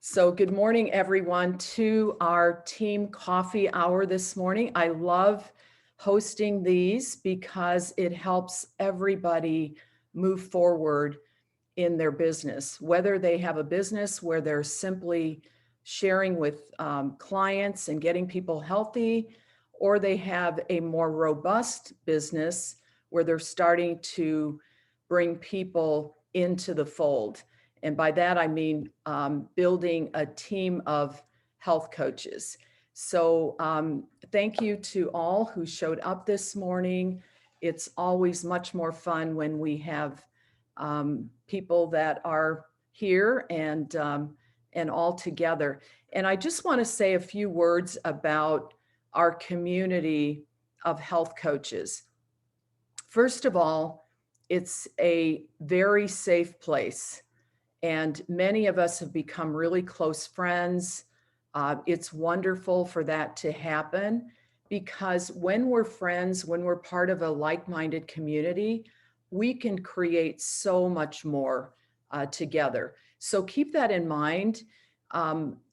So good morning, everyone, to our team coffee hour this morning. I love hosting these because it helps everybody move forward in their business, whether they have a business where they're simply sharing with clients and getting people healthy, or they have a more robust business where they're starting to bring people into the fold. And by that, I mean building a team of health coaches. So thank you to all who showed up this morning. It's always much more fun when we have people that are here and all together. And I just want to say a few words about our community of health coaches. First of all, it's a very safe place, and many of us have become really close friends. It's wonderful for that to happen because when we're friends, when we're part of a like-minded community, we can create so much more together. So keep that in mind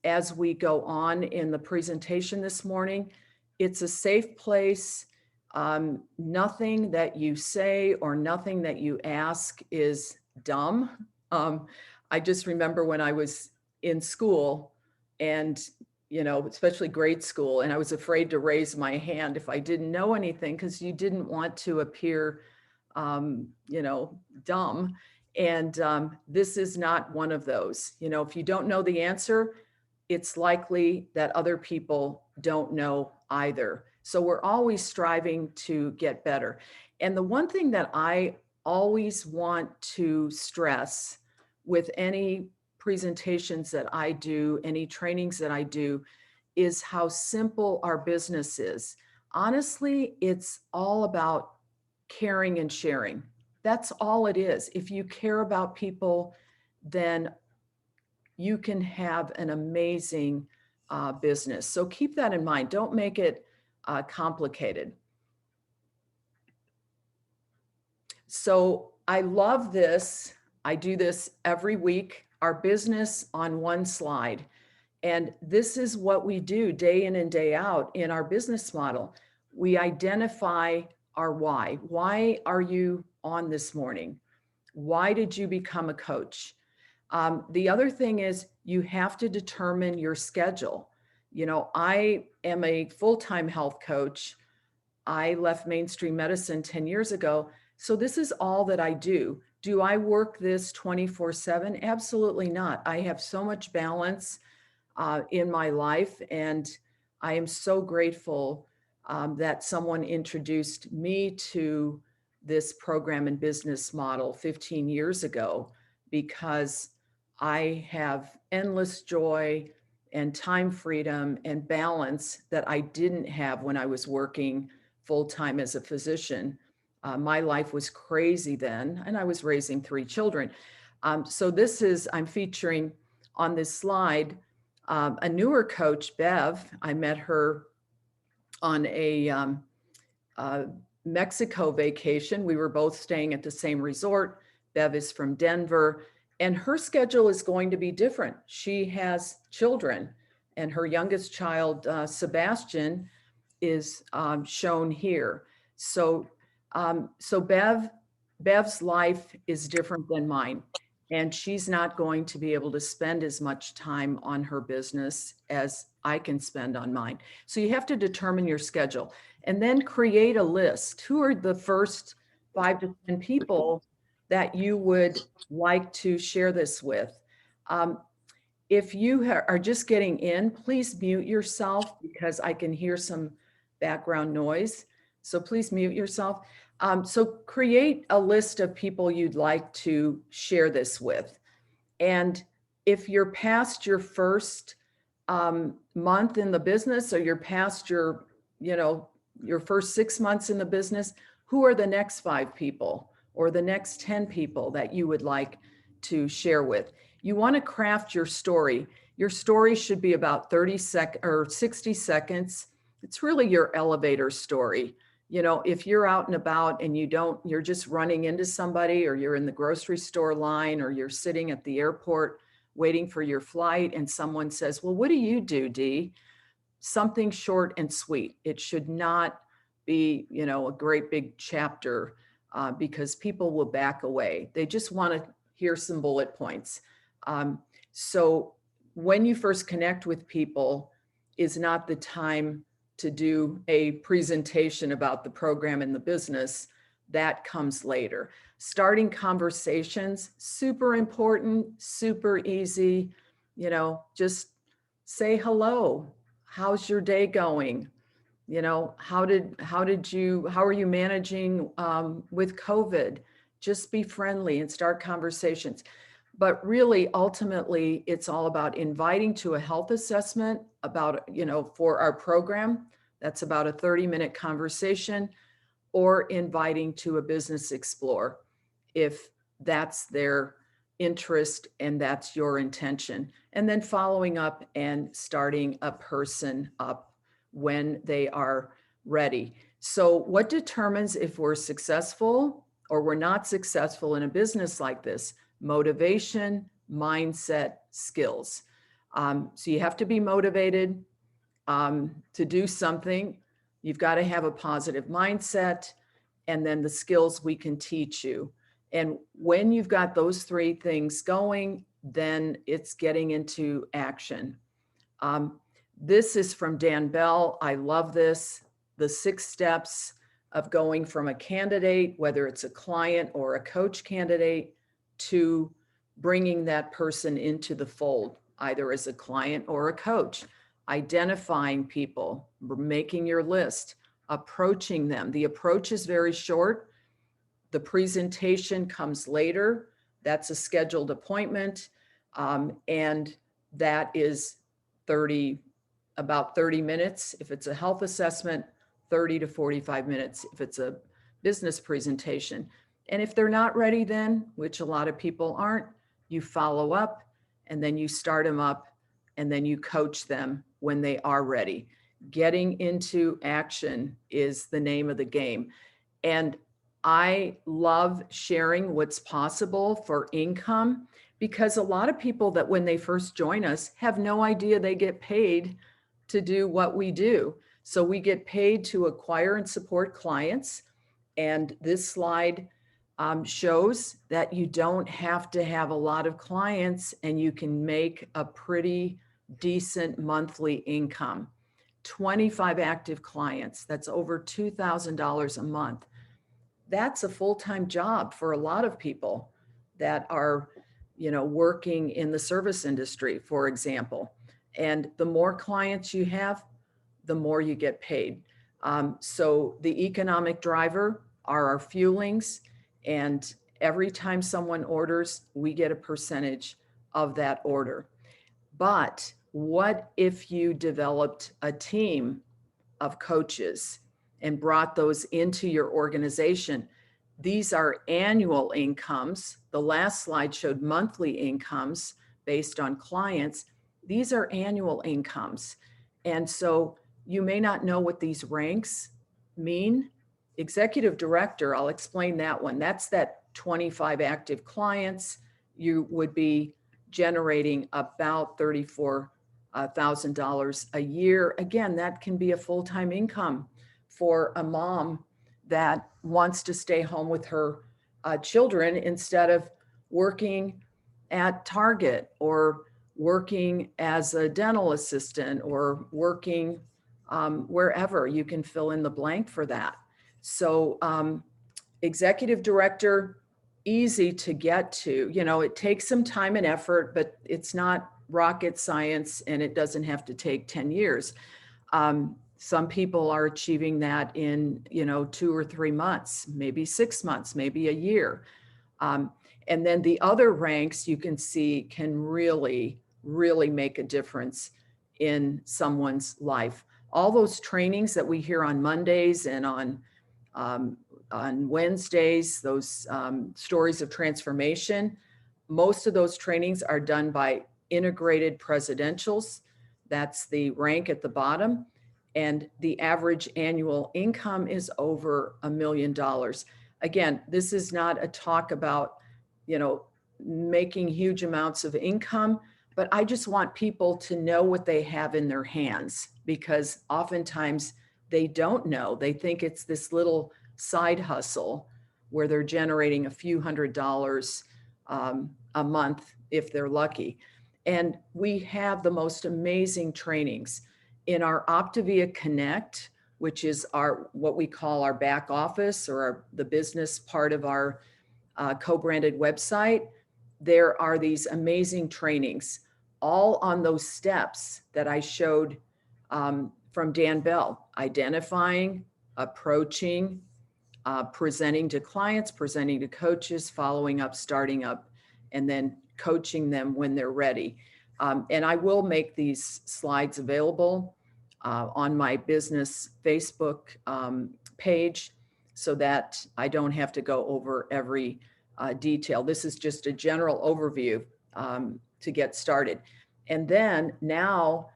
as we go on in the presentation this morning. It's a safe place. Nothing that you say or nothing that you ask is dumb. I just remember when I was in school and, especially grade school, and I was afraid to raise my hand if I didn't know anything because you didn't want to appear, dumb. And this is not one of those. If you don't know the answer, it's likely that other people don't know either. So we're always striving to get better. And the one thing that I always want to stress with any presentations that I do, any trainings that I do, is how simple our business is. Honestly, it's all about caring and sharing. That's all it is. If you care about people, then you can have an amazing business. So keep that in mind. Don't make it complicated. So I love this. I do this every week, our business on one slide. And this is what we do day in and day out in our business model. We identify our why. Why are you on this morning? Why did you become a coach? The other thing is you have to determine your schedule. I am a full-time health coach. I left mainstream medicine 10 years ago. So this is all that I do. Do I work this 24/7? Absolutely not. I have so much balance in my life, and I am so grateful that someone introduced me to this program and business model 15 years ago because I have endless joy and time freedom and balance that I didn't have when I was working full-time as a physician. My life was crazy then, and I was raising 3 children. So I'm featuring on this slide a newer coach, Bev. I met her on a Mexico vacation. We were both staying at the same resort. Bev is from Denver, and her schedule is going to be different. She has children, and her youngest child, Sebastian, is shown here. So Bev's life is different than mine, and she's not going to be able to spend as much time on her business as I can spend on mine. So you have to determine your schedule and then create a list. Who are the first 5 to 10 people that you would like to share this with? If you are just getting in, please mute yourself because I can hear some background noise. So please mute yourself. So create a list of people you'd like to share this with. And if you're past your first month in the business, or you're past your first 6 months in the business, who are the next 5 people or the next 10 people that you would like to share with? You want to craft your story. Your story should be about 60 seconds. It's really your elevator story. If you're out and about and you're just running into somebody, or you're in the grocery store line, or you're sitting at the airport, waiting for your flight and someone says, well, what do you do, Dee? Something short and sweet. It should not be, a great big chapter because people will back away. They just want to hear some bullet points. So when you first connect with people is not the time to do a presentation about the program and the business. That comes later. Starting conversations, super important, super easy. Just say hello. How's your day going? How are you managing with COVID? Just be friendly and start conversations. But really, ultimately, it's all about inviting to a health assessment for our program. That's about a 30-minute conversation, or inviting to a business explore if that's their interest and that's your intention. And then following up and starting a person up when they are ready. So what determines if we're successful or we're not successful in a business like this? Motivation, mindset, skills. So you have to be motivated to do something. You've got to have a positive mindset, and then the skills we can teach you. And when you've got those three things going, then it's getting into action. This is from Dan Bell. I love this. The 6 steps of going from a candidate, whether it's a client or a coach candidate, to bringing that person into the fold, either as a client or a coach. Identifying people, making your list, approaching them. The approach is very short. The presentation comes later. That's a scheduled appointment. And that is about 30 minutes. If it's a health assessment, 30 to 45 minutes. If it's a business presentation. And if they're not ready then, which a lot of people aren't, you follow up and then you start them up and then you coach them when they are ready. Getting into action is the name of the game. And I love sharing what's possible for income, because a lot of people that when they first join us have no idea they get paid to do what we do. So we get paid to acquire and support clients. And this slide shows that you don't have to have a lot of clients and you can make a pretty decent monthly income. 25 active clients, that's over $2,000 a month. That's a full-time job for a lot of people that are, working in the service industry, for example. And the more clients you have, the more you get paid. So the economic driver are our fuelings, and every time someone orders, we get a percentage of that order. But what if you developed a team of coaches and brought those into your organization? These are annual incomes. The last slide showed monthly incomes based on clients. These are annual incomes. And so you may not know what these ranks mean. Executive director, I'll explain that one. That's that 25 active clients. You would be generating about $34,000 a year. Again, that can be a full-time income for a mom that wants to stay home with her children instead of working at Target or working as a dental assistant or working wherever. You can fill in the blank for that. So executive director, easy to get to. It takes some time and effort, but it's not rocket science and it doesn't have to take 10 years. Some people are achieving that in, 2 or 3 months, maybe 6 months, maybe a year. And then the other ranks you can see can really, really make a difference in someone's life. All those trainings that we hear on Mondays and on Wednesdays, those stories of transformation, most of those trainings are done by integrated presidentials. That's the rank at the bottom. And the average annual income is over $1 million. Again, this is not a talk about, making huge amounts of income, but I just want people to know what they have in their hands, because oftentimes they don't know. They think it's this little side hustle where they're generating a few $100s a month if they're lucky. And we have the most amazing trainings in our Optavia Connect, which is our what we call our back office, or the business part of our co-branded website. There are these amazing trainings, all on those steps that I showed from Dan Bell: identifying, approaching, presenting to clients, presenting to coaches, following up, starting up, and then coaching them when they're ready. And I will make these slides available on my business Facebook page, so that I don't have to go over every detail. This is just a general overview to get started. And then now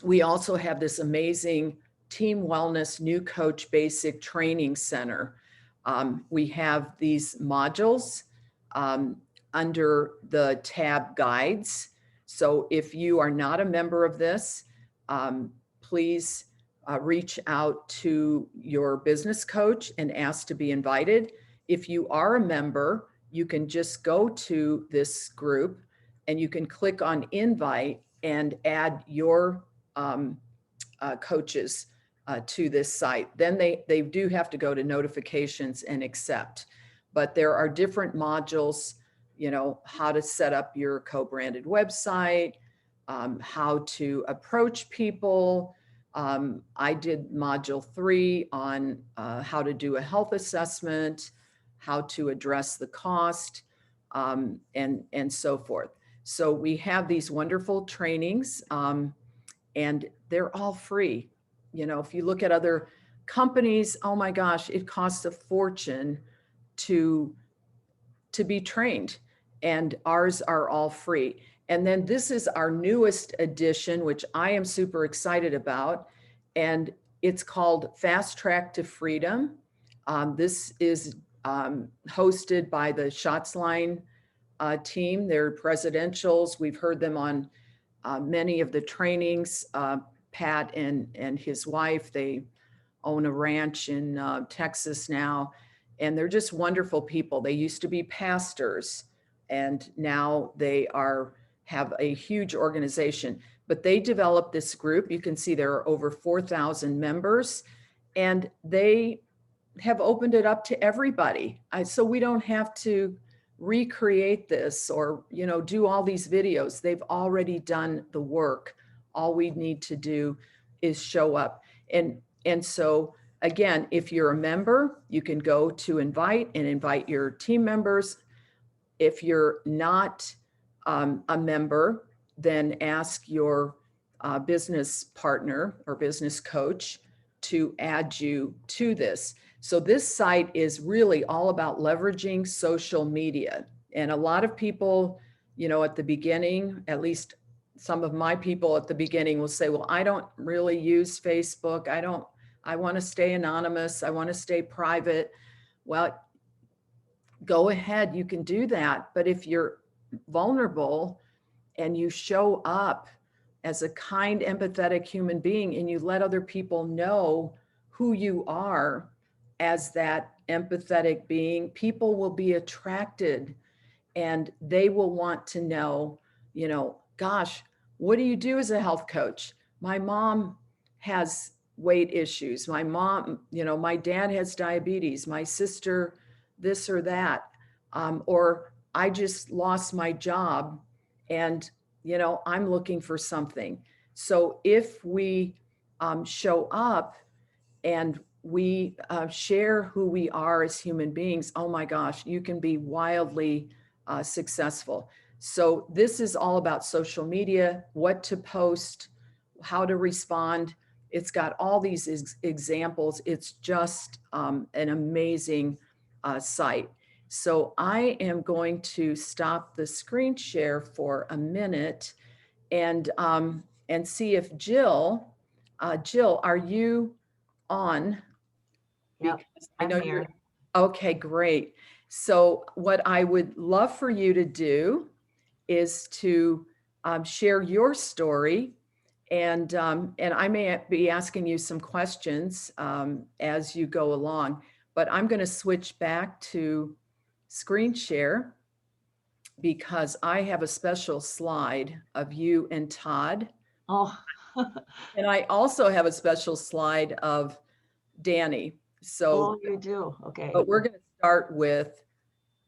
we also have this amazing Team Wellness New Coach Basic Training Center. We have these modules under the tab Guides. So if you are not a member of this, please reach out to your business coach and ask to be invited. If you are a member, you can just go to this group and you can click on invite and add your coaches to this site. Then they do have to go to notifications and accept. But there are different modules, you know, how to set up your co-branded website, how to approach people. I did module 3 on how to do a health assessment, how to address the cost, and so forth. So we have these wonderful trainings, and they're all free. You know, if you look at other companies, oh my gosh, it costs a fortune to be trained, and ours are all free. And then this is our newest edition, which I am super excited about, and it's called Fast Track to Freedom. This is hosted by the Schatzline team. They're presidentials. We've heard them on many of the trainings. Pat and his wife, they own a ranch in Texas now, and they're just wonderful people. They used to be pastors, and now they have a huge organization. But they developed this group. You can see there are over 4,000 members, and they have opened it up to everybody. So we don't have to recreate this or, you know, do all these videos. They've already done the work. All we need to do is show up. And so again, if you're a member, you can go to invite and invite your team members. If you're not a member, then ask your business partner or business coach to add you to this. So this site is really all about leveraging social media. And a lot of people, you know, at the beginning, at least some of my people at the beginning will say, well, I don't really use Facebook. I want to stay anonymous. I want to stay private. Well, go ahead, you can do that. But if you're vulnerable and you show up as a kind, empathetic human being, and you let other people know who you are as that empathetic being, people will be attracted, and they will want to know, you know, gosh, what do you do as a health coach? My mom has weight issues. My mom, you know, my dad has diabetes. My sister, this or that. Or I just lost my job, and, you know, I'm looking for something. So if we show up and we share who we are as human beings, oh my gosh, you can be wildly successful. So this is all about social media, what to post, how to respond. It's got all these examples. It's just an amazing site. So I am going to stop the screen share for a minute and see if Jill, are you on? Yep, Because I know I'm here. you're, okay, great. So what I would love for you to do is to share your story, and I may be asking you some questions as you go along. But I'm going to switch back to screen share because I have a special slide of you and Todd. Oh, And I also have a special slide of Danny. So, oh, you do. Okay. but we're going to start with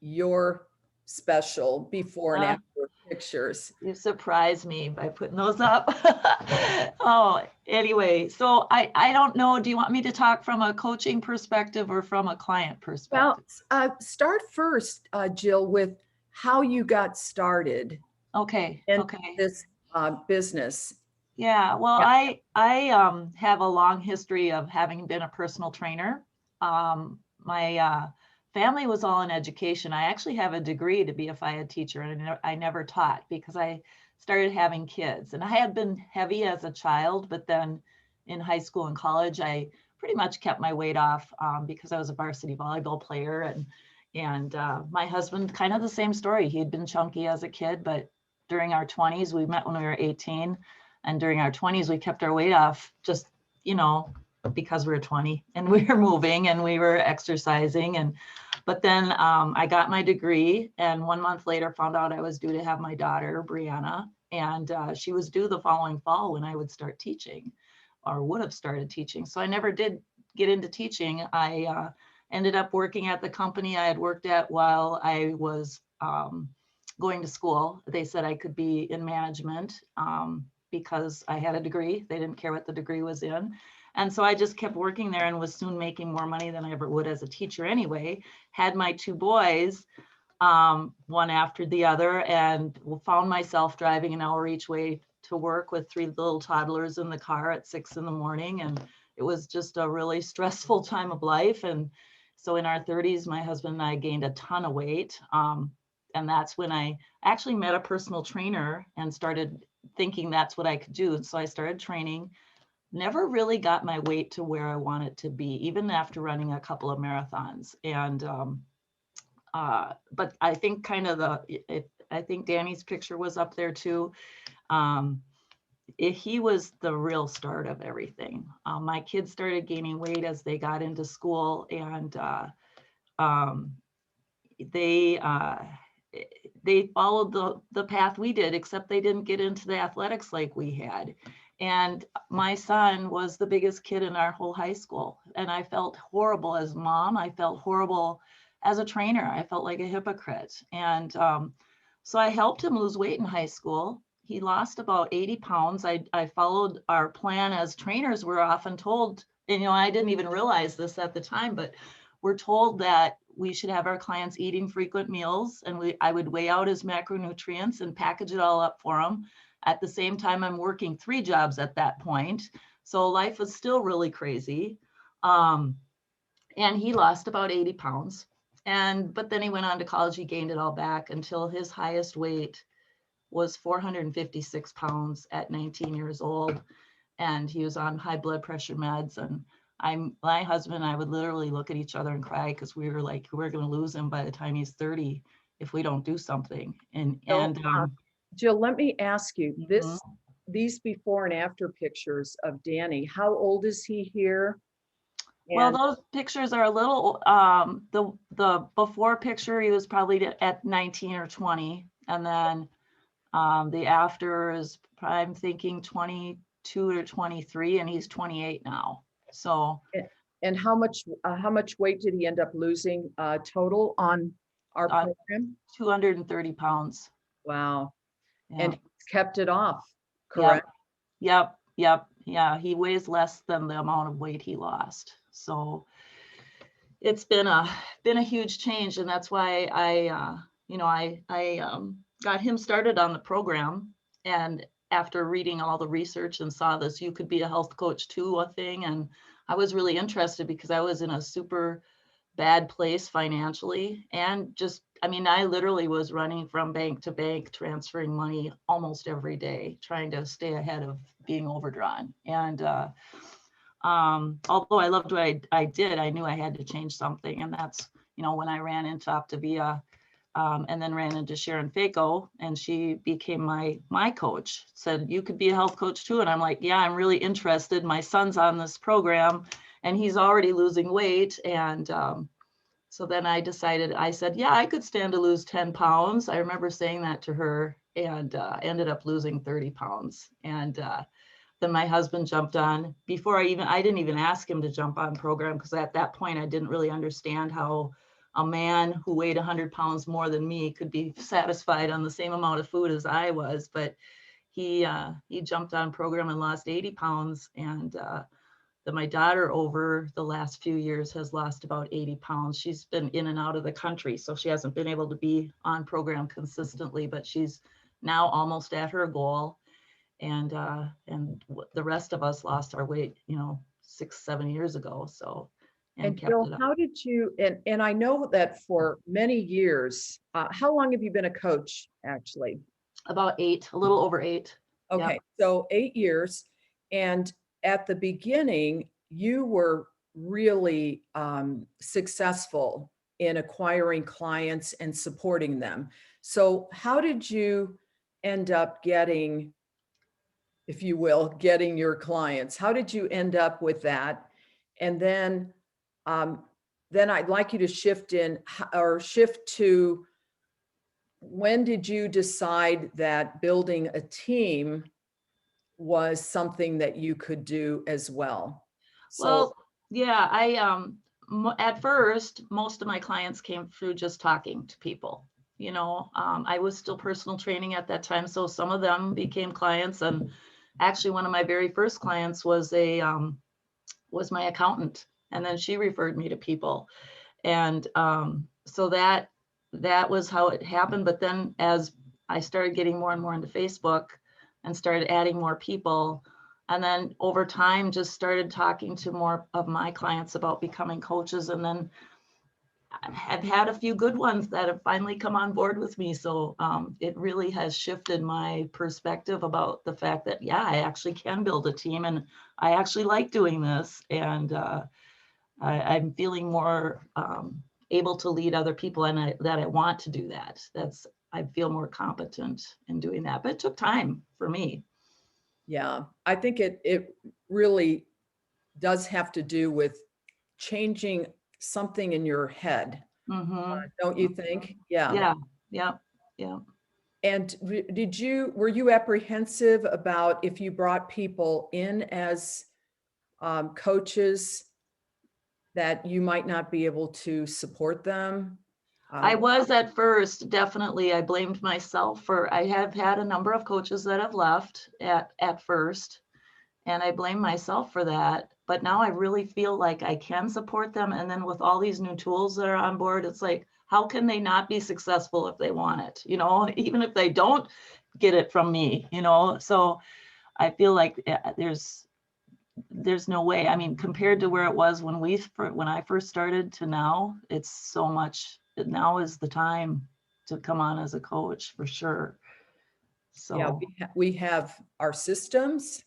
your special before and Uh, after pictures. you surprised me by putting those up. Oh, anyway, so I don't know. Do you want me to talk from a coaching perspective or from a client Well, perspective? start first, Jill, with how you got started Okay. in Okay. this business. Yeah, well, Yeah. I have a long history of having been a personal trainer. My family was all in education. I actually have a degree to be a Phi Ed teacher, and I never taught because I started having kids. And I had been heavy as a child, but then in high school and college, I pretty much kept my weight off because I was a varsity volleyball player, and my husband, kind of the same story. He had been chunky as a kid, but during our 20s, we met when we were 18, and during our 20s we kept our weight off, just you know because we were 20 and we were moving and we were exercising. And but then I got my degree, and 1 month later found out I was due to have my daughter Brianna, and she was due the following fall when I would start teaching, or would have started teaching. So I never did get into teaching. I ended up working at the company I had worked at while I was going to school. They said I could be in management because I had a degree. They didn't care what the degree was in. And so I just kept working there and was soon making more money than I ever would as a teacher anyway. Had my two boys, one after the other, and found myself driving an hour each way to work with three little toddlers in the car at 6 in the morning. And it was just a really stressful time of life. And so in our 30s, my husband and I gained a ton of weight. And that's when I actually met a personal trainer and started thinking that's what I could do. And so I started training. Never really got my weight to where I want it to be, even after running a couple of marathons. And but I think kind of I think Danny's picture was up there too. Um, he was the real start of everything. My kids started gaining weight as they got into school, and um, they uh, they followed the path we did, except they didn't get into the athletics like we had. And my son was the biggest kid in our whole high school, and I felt horrible as mom. I felt horrible as a trainer. I felt like a hypocrite. And so I helped him lose weight in high school. He lost about 80 pounds. I followed our plan as trainers. We're often told, and I didn't even realize this at the time, but we're told that we should have our clients eating frequent meals, and I would weigh out his macronutrients and package it all up for him. At the same time, I'm working 3 jobs at that point. So life was still really crazy. And he lost about 80 pounds. But then he went on to college, he gained it all back until his highest weight was 456 pounds at 19 years old. And he was on high blood pressure meds. And my husband and I would literally look at each other and cry because we were like, we're going to lose him by the time he's 30 if we don't do something. So, Jill, let me ask you Mhm. these before and after pictures of Danny. How old is he here? Well, And those pictures are a little, the before picture, he was probably at 19 or 20. And then the after is, I'm thinking 22 or 23, and he's 28 now. So and how much weight did he end up losing total on our uh, program? 230 pounds. Wow. Yeah. And he's kept it off, Yep. correct? Yep. Yep. Yeah. He weighs less than the amount of weight he lost. So it's been a huge change, and that's why I got him started on the program. And after reading all the research and saw this "you could be a health coach too" a thing, and I was really interested because I was in a super bad place financially, and just, I mean, I literally was running from bank to bank transferring money almost every day trying to stay ahead of being overdrawn. And although I loved what I did, I knew I had to change something. And that's when I ran into Optavia, and then ran into Sharon Faco, and she became my coach. Said, you could be a health coach too. And I'm like, yeah, I'm really interested. My son's on this program and he's already losing weight. And so then I said, yeah, I could stand to lose 10 pounds. I remember saying that to her, and ended up losing 30 pounds. And then my husband jumped on before I didn't even ask him to jump on program, because at that point I didn't really understand how a man who weighed 100 pounds more than me could be satisfied on the same amount of food as I was. But he jumped on program and lost 80 pounds. And then my daughter over the last few years has lost about 80 pounds. She's been in and out of the country, so she hasn't been able to be on program consistently, but she's now almost at her goal. And the rest of us lost our weight, 6-7 years ago. So, And kept Jill, it up. how did you, and I know that for many years, how long have you been a coach, actually? About 8, a little over 8. Okay, Yep. so 8 years. And at the beginning, you were really successful in acquiring clients and supporting them. So how did you end up getting, if you will, getting your clients? How did you end up with that? And then I'd like you to shift to, when did you decide that building a team was something that you could do as well? Well, yeah, at first, most of my clients came through just talking to people. I was still personal training at that time, so some of them became clients. And actually, one of my very first clients was my accountant, and then she referred me to people. And so that was how it happened. But then as I started getting more and more into Facebook and started adding more people, and then over time just started talking to more of my clients about becoming coaches, and then I've had a few good ones that have finally come on board with me. So it really has shifted my perspective about the fact that, yeah, I actually can build a team, and I actually like doing this. And I'm feeling more able to lead other people, and that I want to do that. I feel more competent in doing that, but it took time for me. Yeah, I think it really does have to do with changing something in your head, don't you think? Yeah. Yeah. And were you apprehensive about, if you brought people in as coaches, that you might not be able to support them? I was at first, definitely. I blamed myself I have had a number of coaches that have left at first, and I blame myself for that. But now I really feel like I can support them. And then with all these new tools that are on board, it's like, how can they not be successful if they want it? Even if they don't get it from me, So I feel like there's no way. I mean, compared to where it was when I first started to now, it's so much. Now is the time to come on as a coach for sure. So yeah, we have our systems,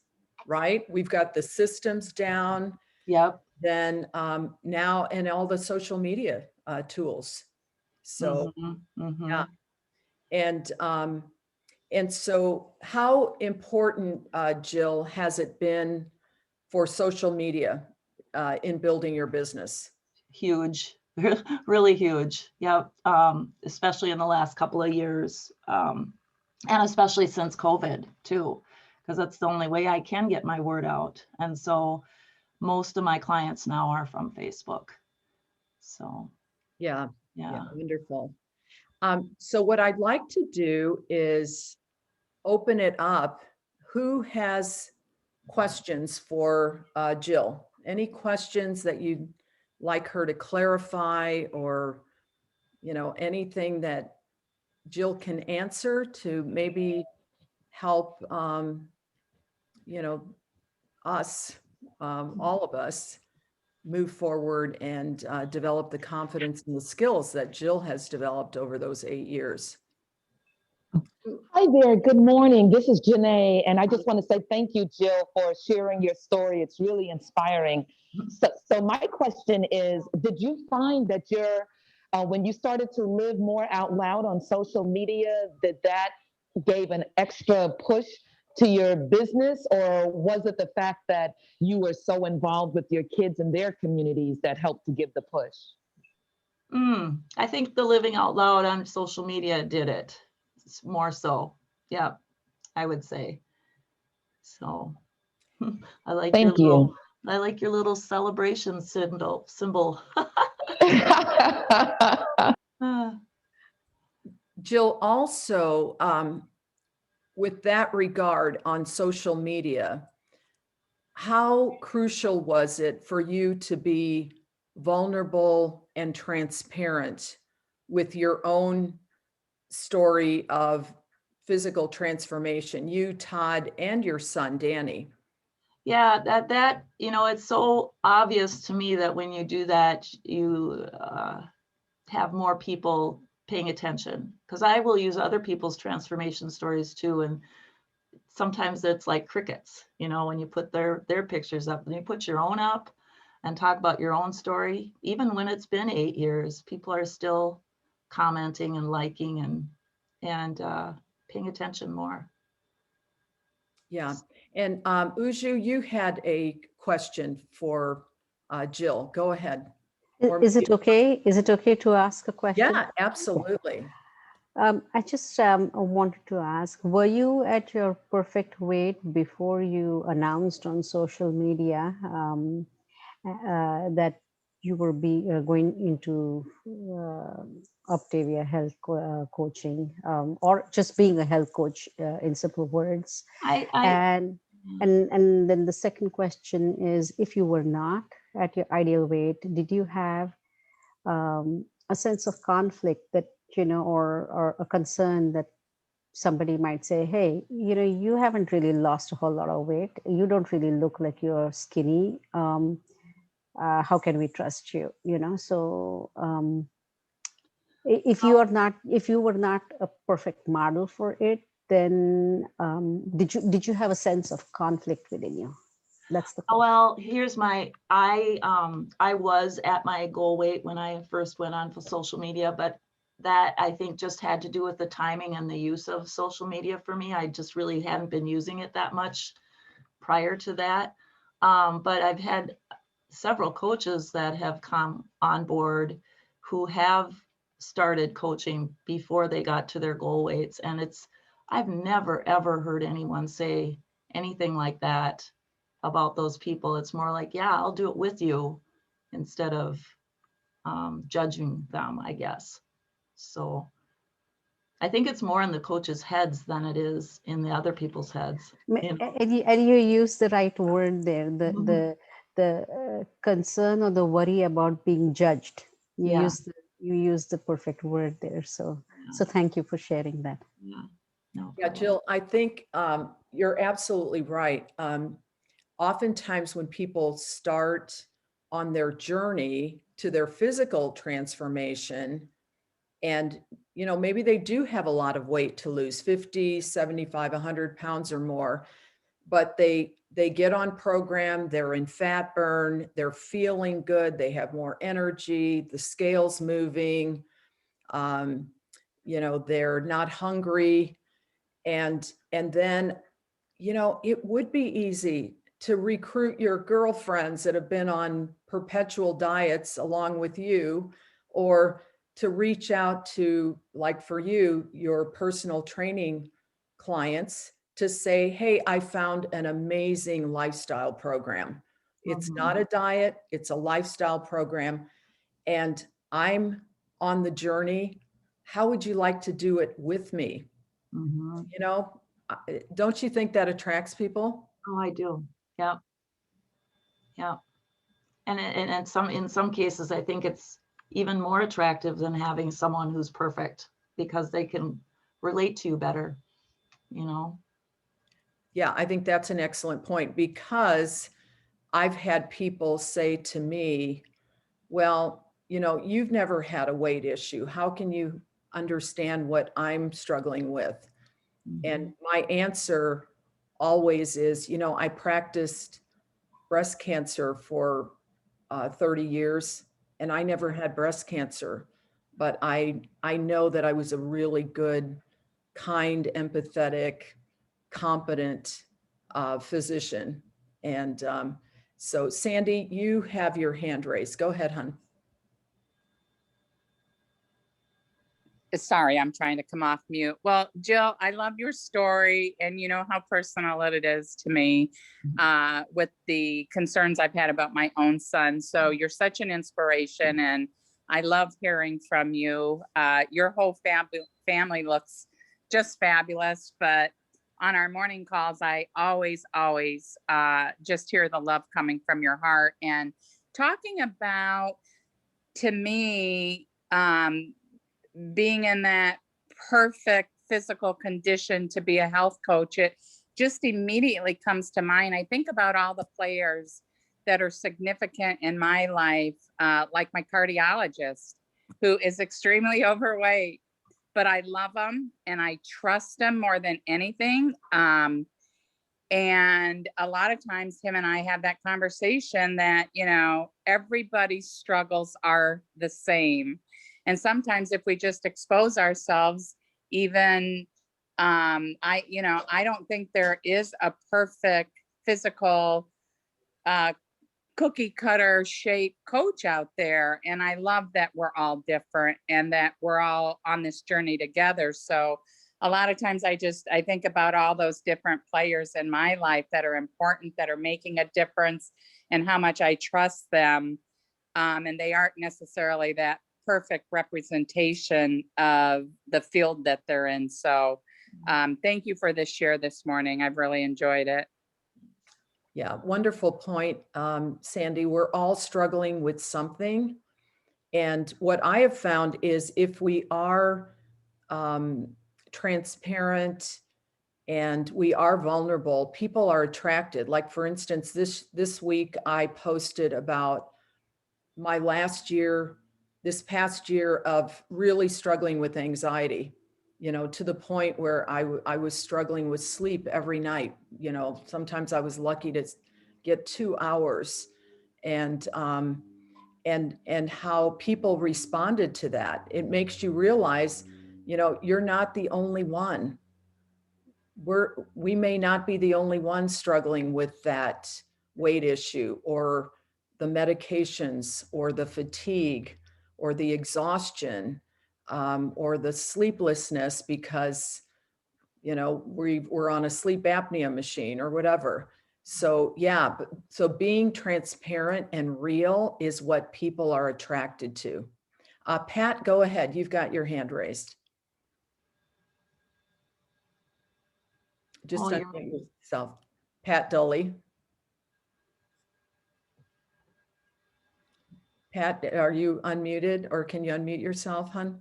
right? We've got the systems down. Yep. Then now, and all the social media tools. So yeah, and so how important, Jill, has it been for social media in building your business? Huge, really huge. Yep. Especially in the last couple of years, and especially since COVID too, because that's the only way I can get my word out. And so most of my clients now are from Facebook. So Yeah, yeah. wonderful. So what I'd like to do is open it up. Who has questions for Jill? Any questions that you'd like her to clarify, or anything that Jill can answer to maybe help us, all of us, move forward and develop the confidence and the skills that Jill has developed over those 8 years. Hi there. Good morning. This is Janae, and I just want to say thank you, Jill, for sharing your story. It's really inspiring. So my question is, did you find that your When you started to live more out loud on social media, did that gave an extra push to your business, or was it the fact that you were so involved with your kids and their communities that helped to give the push? I think the living out loud on social media did it. It's more so. Yeah, I would say. So I like your Thank you. little celebration symbol. Ah, Jill, also, with that regard on social media, how crucial was it for you to be vulnerable and transparent with your own story of physical transformation, you, Todd, and your son, Danny? Yeah, that it's so obvious to me that when you do that, you have more people paying attention, because I will use other people's transformation stories too, and sometimes it's like crickets, when you put their pictures up and you put your own up and talk about your own story. Even when it's been 8 years, people are still commenting and liking and paying attention more. Yeah. And Uju, you had a question for Jill. Go ahead. Or Is it maybe- okay? Is it okay to ask a question? Yeah, absolutely. I just wanted to ask, were you at your perfect weight before you announced on social media that you were going into Optavia health coaching, or just being a health coach in simple words? I And then the second question is, if you were not at your ideal weight, did you have a sense of conflict that, or a concern that somebody might say, hey, you haven't really lost a whole lot of weight. You don't really look like you're skinny. How can we trust you? So if you were not a perfect model for it, then did you have a sense of conflict within you? That's the question. Well, here's I was at my goal weight when I first went on for social media, but that I think just had to do with the timing and the use of social media for me. I just really hadn't been using it that much prior to that. But I've had several coaches that have come on board who have started coaching before they got to their goal weights. And I've never, ever heard anyone say anything like that about those people. It's more like, yeah, I'll do it with you, instead of judging them, I guess. So I think it's more in the coaches' heads than it is in the other people's heads. And you use the right word there, the concern or the worry about being judged. You use the perfect word there. So thank you for sharing that. Yeah. No Yeah, Jill, I think you're absolutely right. Oftentimes when people start on their journey to their physical transformation, and maybe they do have a lot of weight to lose, 50, 75, 100 pounds or more, but they get on program, they're in fat burn, they're feeling good, they have more energy, the scale's moving, they're not hungry. And then, it would be easy to recruit your girlfriends that have been on perpetual diets along with you, or to reach out to, like for you, your personal training clients, to say, hey, I found an amazing lifestyle program. It's not a diet, it's a lifestyle program. And I'm on the journey. How would you like to do it with me? Don't you think that attracts people? Oh, I do. Yeah. Yeah. And in some cases, I think it's even more attractive than having someone who's perfect, because they can relate to you better, Yeah, I think that's an excellent point, because I've had people say to me, well, you've never had a weight issue. How can you understand what I'm struggling with? And my answer always is, I practiced breast cancer for 30 years, and I never had breast cancer. but I know that I was a really good, kind, empathetic, competent physician. And so Sandy, you have your hand raised. Go ahead, hon. Sorry, I'm trying to come off mute. Well, Jill, I love your story, and you know how personal it is to me with the concerns I've had about my own son. So you're such an inspiration, and I love hearing from you. Your whole family looks just fabulous, but on our morning calls, I always just hear the love coming from your heart. And talking about, to me, being in that perfect physical condition to be a health coach, it just immediately comes to mind. I think about all the players that are significant in my life, like my cardiologist, who is extremely overweight, but I love him and I trust him more than anything. And a lot of times him and I have that conversation that, you know, everybody's struggles are the same. And sometimes if we just expose ourselves, even, I don't think there is a perfect physical, cookie cutter shape coach out there. And I love that we're all different and that we're all on this journey together. So a lot of times I think about all those different players in my life that are important, that are making a difference, and how much I trust them. And they aren't necessarily that perfect representation of the field that they're in. So thank you for this share this morning. I've really enjoyed it. Yeah, wonderful point, Sandy. We're all struggling with something. And what I have found is if we are transparent and we are vulnerable, people are attracted. Like, for instance, this week I posted about my this past year of really struggling with anxiety, you know, to the point where I was struggling with sleep every night. You know, sometimes I was lucky to get 2 hours, and how people responded to that. It makes you realize, you know, you're not the only one. We may not be the only one struggling with that weight issue, or the medications, or the fatigue, or the exhaustion, or the sleeplessness because, you know, we're on a sleep apnea machine or whatever. So yeah, so being transparent and real is what people are attracted to. Pat, go ahead. You've got your hand raised. Just unmute yourself. Pat Dolly. Pat, are you unmuted, or can you unmute yourself, hon?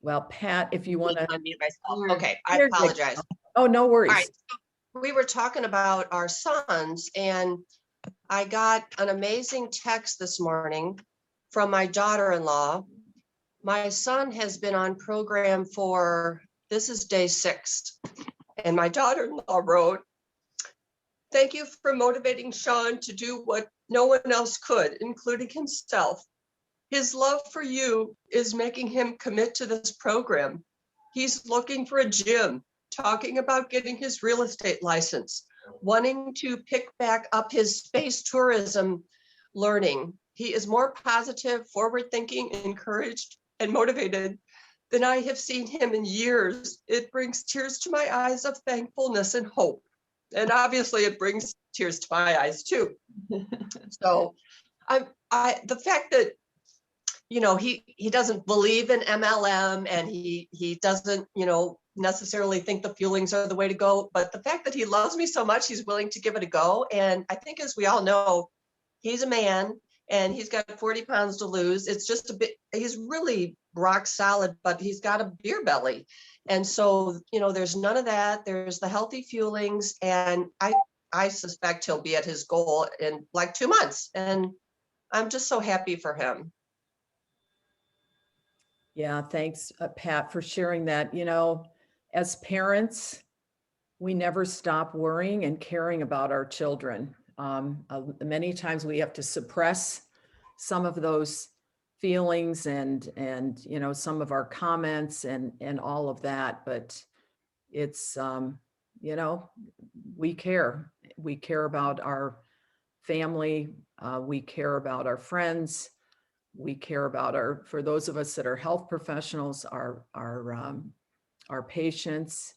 Well, Pat, if you want to unmute myself. Okay, I You're good. apologize. Oh, no worries. All right, so we were talking about our sons, and I got an amazing text this morning from my daughter-in-law. My son has been on program this is day 6, and my daughter-in-law wrote, "Thank you for motivating Sean to do what no one else could, including himself. His love for you is making him commit to this program. He's looking for a gym, talking about getting his real estate license, wanting to pick back up his space tourism learning. He is more positive, forward-thinking, encouraged, and motivated than I have seen him in years. It brings tears to my eyes of thankfulness and hope. And obviously it brings tears to my eyes too." So the fact that, you know, he doesn't believe in MLM, and he doesn't, you know, necessarily think the Fuelings are the way to go, but the fact that he loves me so much, he's willing to give it a go. And I think, as we all know, he's a man and he's got 40 pounds to lose. It's just he's really rock solid, but he's got a beer belly. And so, you know, there's none of that. There's the healthy Fuelings, and I suspect he'll be at his goal in like 2 months. And I'm just so happy for him. Yeah, thanks, Pat, for sharing that. You know, as parents, we never stop worrying and caring about our children. Many times we have to suppress some of those feelings and, some of our comments and all of that, but it's, we care. We care about our family. We care about our friends. We care about for those of us that are health professionals, our patients.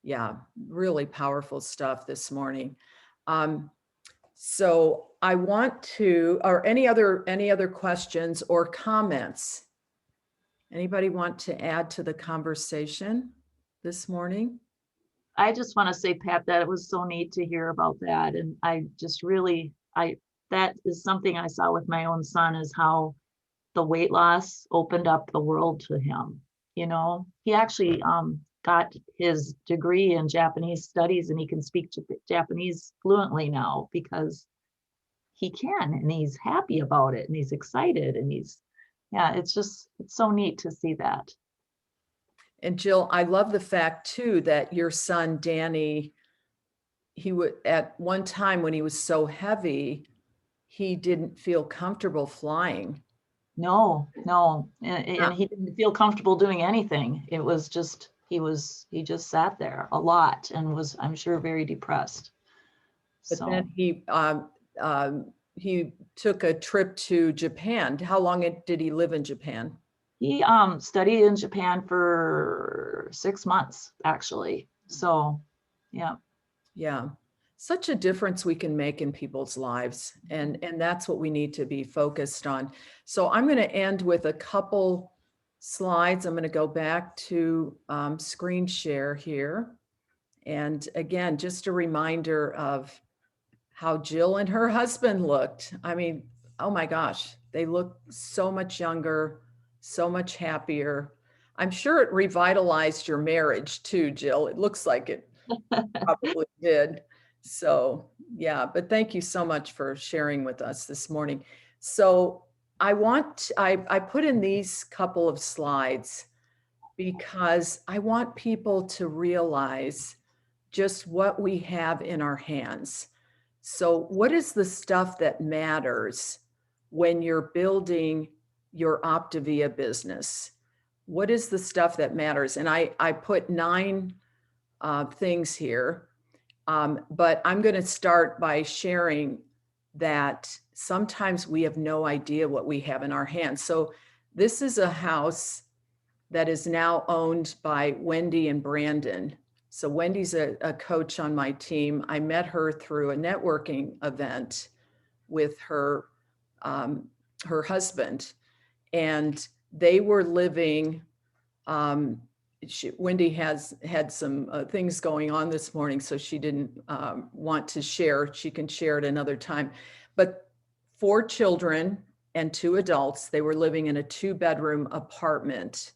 Yeah, really powerful stuff this morning. So I want to, or any other questions or comments? Anybody want to add to the conversation this morning? I just want to say, Pat, that it was so neat to hear about that. And I just really, that is something I saw with my own son, is how the weight loss opened up the world to him. He actually got his degree in Japanese studies, and he can speak Japanese fluently now because he can, and he's happy about it, and he's excited, and it's so neat to see that. And Jill, I love the fact too that your son, Danny, he would, at one time when he was so heavy, he didn't feel comfortable flying. No. And he didn't feel comfortable doing anything. It was just, he just sat there a lot and was, I'm sure, very depressed. But So then he took a trip to Japan. How long did he live in Japan? he studied in Japan for 6 months, actually. So, yeah. Yeah. Such a difference we can make in people's lives. And that's what we need to be focused on. So I'm going to end with a couple slides. I'm going to go back to screen share here. And again, just a reminder of how Jill and her husband looked. I mean, oh my gosh, they look so much younger, so much happier. I'm sure it revitalized your marriage too, Jill. It looks like it probably did. So yeah, but thank you so much for sharing with us this morning. So I put in these couple of slides because I want people to realize just what we have in our hands. So what is the stuff that matters when you're building your Optavia business? What is the stuff that matters? And I put 9 things here. But I'm going to start by sharing that sometimes we have no idea what we have in our hands. So this is a house that is now owned by Wendy and Brandon. So Wendy's a coach on my team. I met her through a networking event with her husband, and they were living, Wendy has had some things going on this morning, so she didn't want to share. She can share it another time. But 4 children and 2 adults, they were living in a 2-bedroom apartment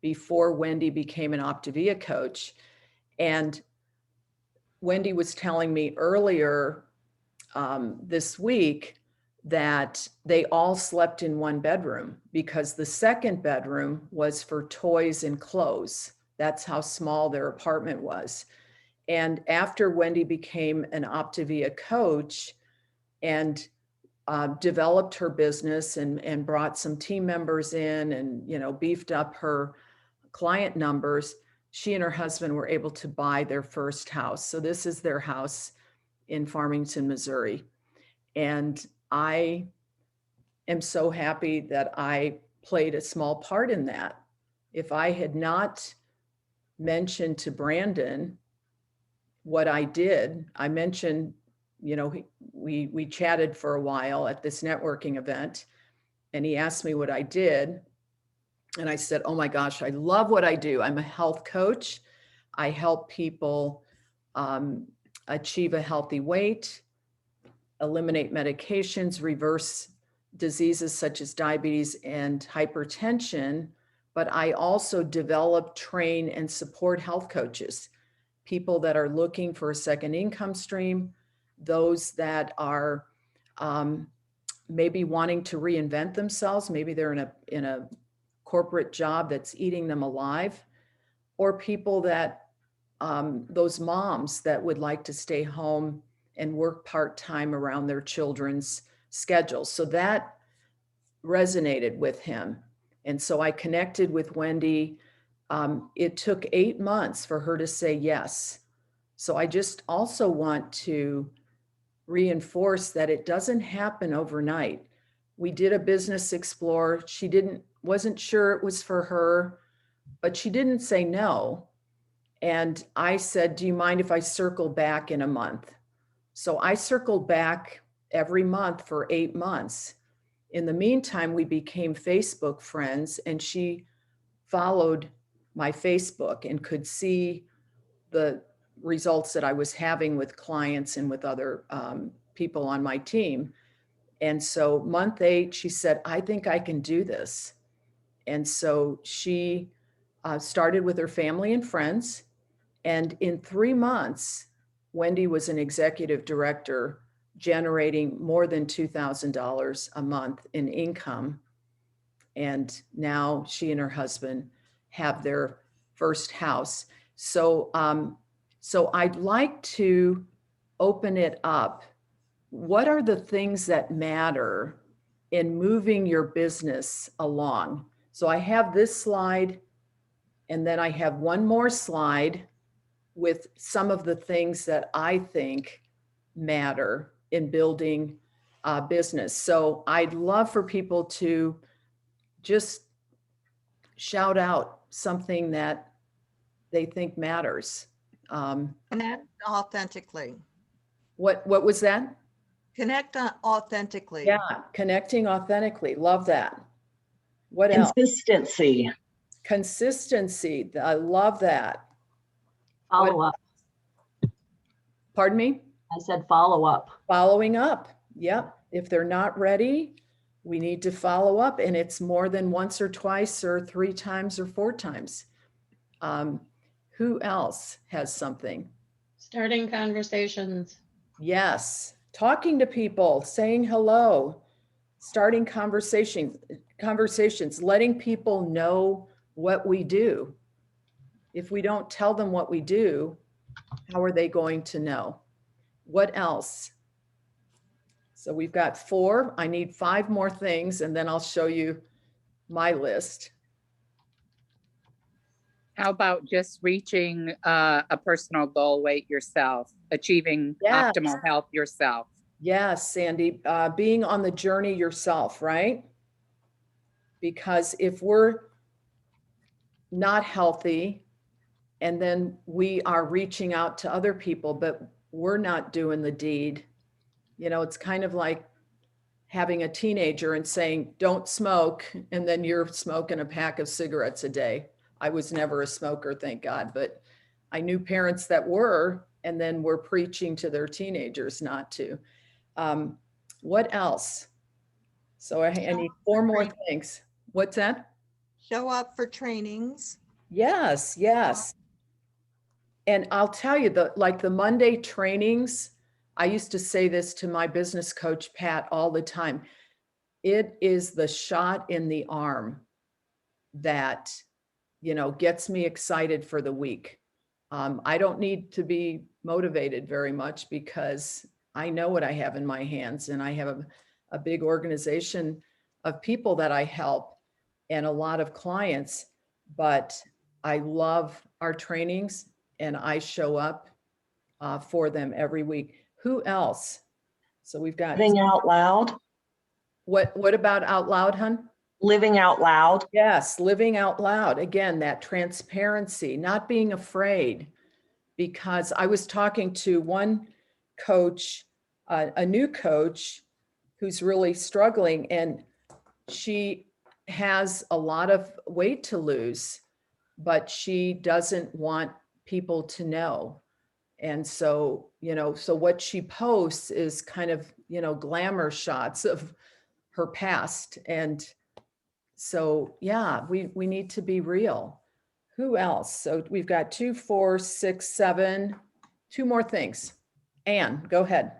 before Wendy became an Optavia coach. And Wendy was telling me earlier this week that they all slept in 1 bedroom because the 2nd bedroom was for toys and clothes. That's how small their apartment was. And after Wendy became an Optavia coach and developed her business and brought some team members in and, beefed up her client numbers, she and her husband were able to buy their first house. So this is their house in Farmington, Missouri. And I am so happy that I played a small part in that. If I had not mentioned to Brandon what I did, I mentioned, we chatted for a while at this networking event, and he asked me what I did. And I said, oh my gosh, I love what I do. I'm a health coach. I help people achieve a healthy weight, eliminate medications, reverse diseases such as diabetes and hypertension. But I also develop, train, and support health coaches, people that are looking for a second income stream, those that are maybe wanting to reinvent themselves. Maybe they're in a corporate job that's eating them alive, or people that those moms that would like to stay home and work part-time around their children's schedules. So that resonated with him. And so I connected with Wendy. It took 8 months for her to say yes. So I just also want to reinforce that it doesn't happen overnight. We did a business explore. She wasn't sure it was for her, but she didn't say no. And I said, do you mind if I circle back in a month? So I circled back every month for 8 months. In the meantime, we became Facebook friends, and she followed my Facebook and could see the results that I was having with clients and with other people on my team. And so month 8, she said, I think I can do this. And so she started with her family and friends. And in 3 months, Wendy was an executive director, generating more than $2,000 a month in income. And now she and her husband have their first house. So, so I'd like to open it up. What are the things that matter in moving your business along? So I have this slide, and then I have one more slide with some of the things that I think matter in building a business. So I'd love for people to just shout out something that they think matters. Connect authentically. What was that? Connect authentically. Yeah, connecting authentically. Love that. What else? Consistency. Consistency. I love that. Follow up. Pardon me? I said follow up. Following up. Yep. If they're not ready, we need to follow up, and it's more than once or twice or 3 times or 4 times. Who else has something? Starting conversations. Yes. Talking to people, saying hello, starting conversations, letting people know what we do. If we don't tell them what we do, how are they going to know? What else? So we've got 4. I need 5 more things, and then I'll show you my list. How about just reaching a personal goal weight yourself, achieving Yes. optimal health yourself? Yes, Sandy, being on the journey yourself, right? Because if we're not healthy and then we are reaching out to other people, but we're not doing the deed, you know, it's kind of like having a teenager and saying, don't smoke, and then you're smoking a pack of cigarettes a day. I was never a smoker, thank God, but I knew parents that were, and then were preaching to their teenagers not to. What else? So I need 4 more things. What's that? Show up for trainings. Yes, yes. And I'll tell you, the Monday trainings, I used to say this to my business coach, Pat, all the time. It is the shot in the arm that, you know, gets me excited for the week. I don't need to be motivated very much because I know what I have in my hands, and I have a big organization of people that I help and a lot of clients, but I love our trainings and I show up for them every week. Who else? So we've got, Living out loud. what about out loud, hun? Living out loud. Yes, living out loud. Again, that transparency, not being afraid. Because I was talking to one coach, a new coach who's really struggling, and she has a lot of weight to lose, but she doesn't want people to know. And so, you know, so what she posts is kind of, you know, glamour shots of her past. And so, yeah, we need to be real. Who else? So we've got 2, 4, 6, 7, 2 more things. Anne, go ahead.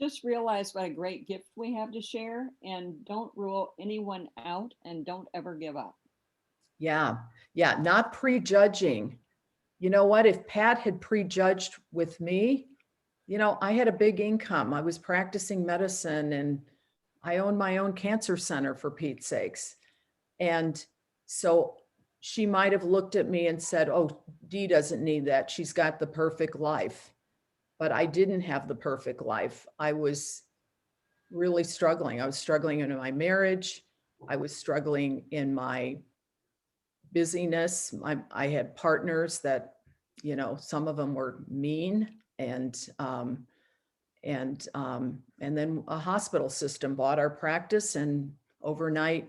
Just realize what a great gift we have to share, and don't rule anyone out, and don't ever give up. Yeah, not prejudging. You know what? If Pat had prejudged with me, you know, I had a big income. I was practicing medicine and, I own my own cancer center, for Pete's sakes. And so she might have looked at me and said, oh, Dee doesn't need that. She's got the perfect life. But I didn't have the perfect life. I was really struggling. I was struggling in my marriage. I was struggling in my busyness. I had partners that, you know, some of them were mean, and then a hospital system bought our practice and overnight,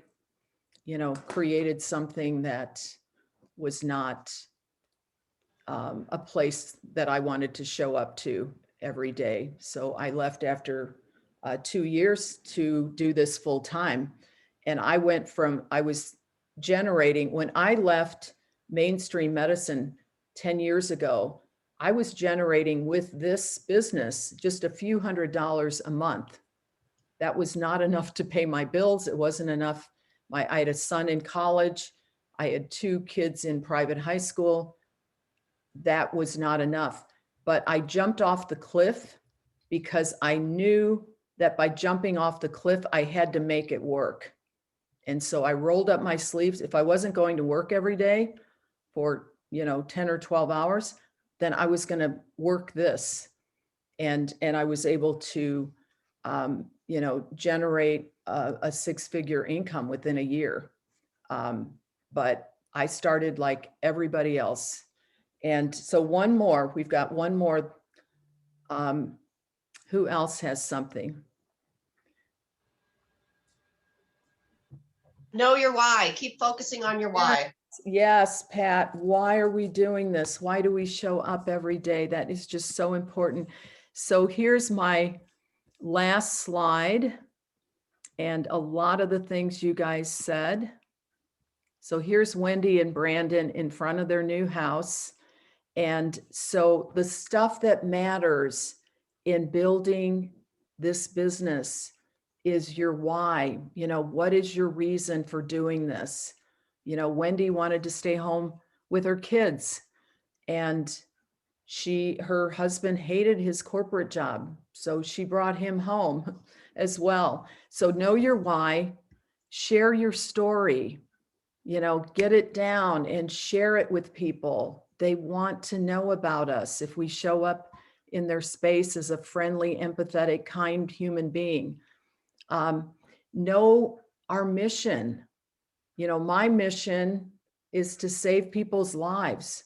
you know, created something that was not a place that I wanted to show up to every day. So I left after 2 years to do this full time. And I was generating, when I left mainstream medicine 10 years ago, I was generating with this business just a few $100s a month. That was not enough to pay my bills. It wasn't enough. I had a son in college. I had 2 kids in private high school. That was not enough. But I jumped off the cliff because I knew that by jumping off the cliff, I had to make it work. And so I rolled up my sleeves. If I wasn't going to work every day for, you know, 10 or 12 hours, then I was going to work this. And I was able to, you know, generate a 6-figure income within a year. But I started like everybody else. And so we've got one more. Who else has something? Know your why. Keep focusing on your why. Yes, Pat, why are we doing this? Why do we show up every day? That is just so important. So here's my last slide and a lot of the things you guys said. So here's Wendy and Brandon in front of their new house. And so the stuff that matters in building this business is your why. You know, what is your reason for doing this? You know, Wendy wanted to stay home with her kids, and her husband hated his corporate job, so she brought him home as well. So know your why, share your story, you know, get it down and share it with people. They want to know about us if we show up in their space as a friendly, empathetic, kind human being. Know our mission. You know, my mission is to save people's lives.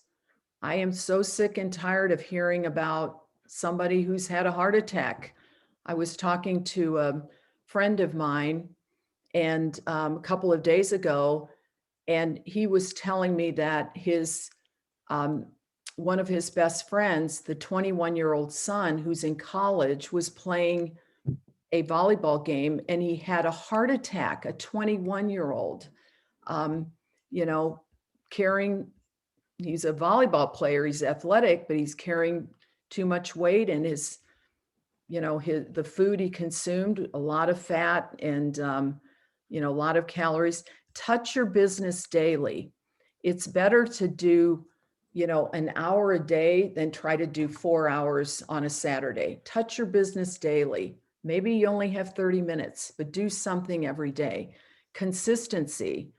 I am so sick and tired of hearing about somebody who's had a heart attack. I was talking to a friend of mine and a couple of days ago, and he was telling me that his one of his best friends, the 21-year-old son who's in college, was playing a volleyball game and he had a heart attack, a 21-year-old, you know, he's a volleyball player, he's athletic, but he's carrying too much weight, and his, you know, the food he consumed, a lot of fat and, you know, a lot of calories. Touch your business daily. It's better to do, you know, an hour a day than try to do 4 hours on a Saturday. Touch your business daily. Maybe you only have 30 minutes, but do something every day. Consistency.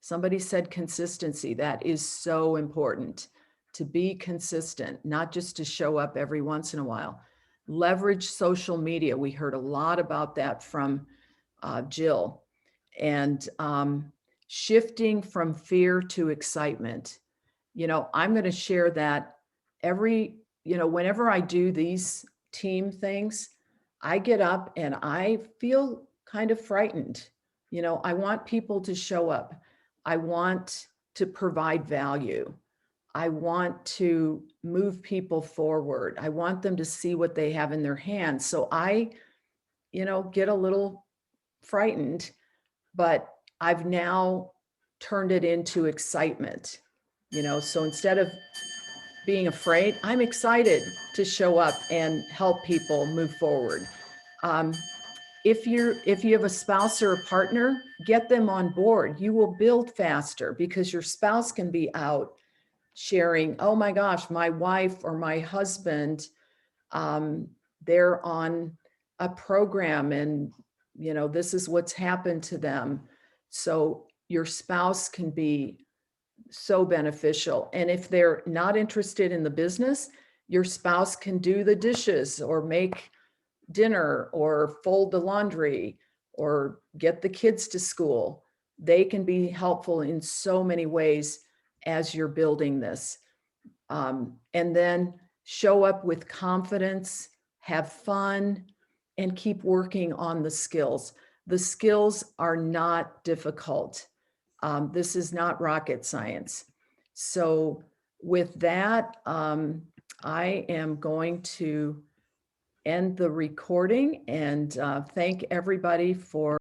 Somebody said consistency. That is so important, to be consistent, not just to show up every once in a while. Leverage social media. We heard a lot about that from Jill. And shifting from fear to excitement. You know, I'm going to share that whenever I do these team things, I get up and I feel kind of frightened. You know, I want people to show up. I want to provide value. I want to move people forward. I want them to see what they have in their hands. So I, you know, get a little frightened, but I've now turned it into excitement. You know, so instead of being afraid, I'm excited to show up and help people move forward. If you have a spouse or a partner, get them on board. You will build faster because your spouse can be out sharing, oh my gosh, my wife or my husband, they're on a program and this is what's happened to them. So your spouse can be so beneficial. And if they're not interested in the business, your spouse can do the dishes or make dinner or fold the laundry or get the kids to school. They can be helpful in so many ways as you're building this. And then show up with confidence, have fun, and keep working on the skills. The skills are not difficult. This is not rocket science. So with that, I am going to end the recording and thank everybody for